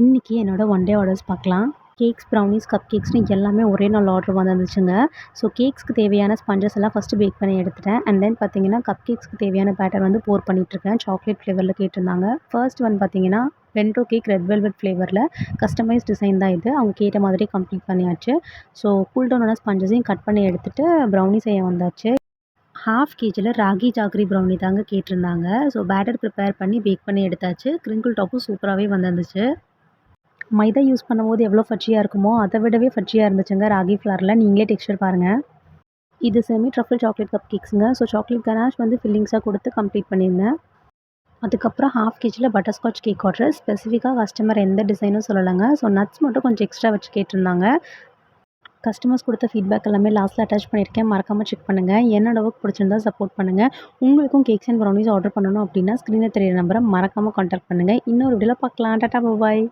இன்னைக்கு என்னோட one day orders பார்க்கலாம். கேக்ஸ், ப்ரௌனீஸ், கப் கேக்ஸ்ன்னு எல்லாமே ஒரே நாள் ஆர்டர் வந்துருந்துச்சுங்க. ஸோ கேக்ஸ்க்கு தேவையான ஸ்பஞ்சஸ் எல்லாம் ஃபஸ்ட்டு பேக் பண்ணி எடுத்துட்டேன். அண்ட் தென் பார்த்தீங்கன்னா, கப் கேக்ஸ்க்கு தேவையான பேட்டர் வந்து போர் பண்ணிட்டுருக்கேன். சாக்லேட் ஃப்ளேவரில் கேட்டிருந்தாங்க. ஃபர்ஸ்ட் ஒன் பார்த்தீங்கன்னா, பென்டோ கேக் ரெட் வெல்வெட் ஃப்ளேவரில் கஸ்டமைஸ் டிசைன் தான் இது. அவங்க கேட்ட மாதிரி கம்ப்ளீட் பண்ணியாச்சு. ஸோ கூல் டவுன் ஆன ஸ்பஞ்சஸையும் கட் பண்ணி எடுத்துட்டு ப்ரௌனி செய்ய வந்தாச்சு. 1/2 கேஜில ராகி ஜாகரி ப்ரௌனி தாங்க கேட்டிருந்தாங்க. ஸோ பேட்டர் ப்ரிப்பேர் பண்ணி பேக் பண்ணி எடுத்தாச்சு. கிரிங்கிள் டாப்பும் சூப்பராகவே வந்துருந்துச்சு. மைதா யூஸ் பண்ணும்போது எவ்வளோ ஃபட்ஜியாக இருக்குமோ, அதை விடவே ஃபட்ஜியாக இருந்துச்சுங்க ராகி ஃப்ளாரில். நீங்களே டெக்ஸ்சர் பாருங்கள். இது செமி ட்ரஃபிள் சாக்லேட் கப் கேக்ஸுங்க. ஸோ சாக்லேட் கனாஷ் வந்து ஃபில்லிங்ஸாக கொடுத்து கம்ப்ளீட் பண்ணியிருந்தேன். அதுக்கப்புறம் 1/2 கேஜில பட்டர்ஸ்காட்ச் கேக் ஆர்டர். ஸ்பெசிஃபிக்காக கஸ்டமர் எந்த டிசைனும் சொல்லலைங்க. ஸோ நட்ஸ் மட்டும் கொஞ்சம் எக்ஸ்ட்ரா வச்சு கேட்டிருந்தாங்க. கஸ்டமர்ஸ் கொடுத்த ஃபீட்பேக் எல்லாமே லாஸ்ட்டில் அட்டாச் பண்ணியிருக்கேன். மறக்காமல் செக் பண்ணுங்கள். என்னோட ஒர்க் பிடிச்சிருந்தா சப்போர்ட் பண்ணுங்கள். உங்களுக்கும் கேக்ஸ் அண்ட் ப்ரௌனீஸ் ஆர்டர் பண்ணணும் அப்படின்னா ஸ்க்ரீனில் தெரியிற நம்பரை மறக்காமல் கான்டாக்ட் பண்ணுங்கள். இன்னொரு வீடியோவில் பார்க்கலாம். டாடா பாய்.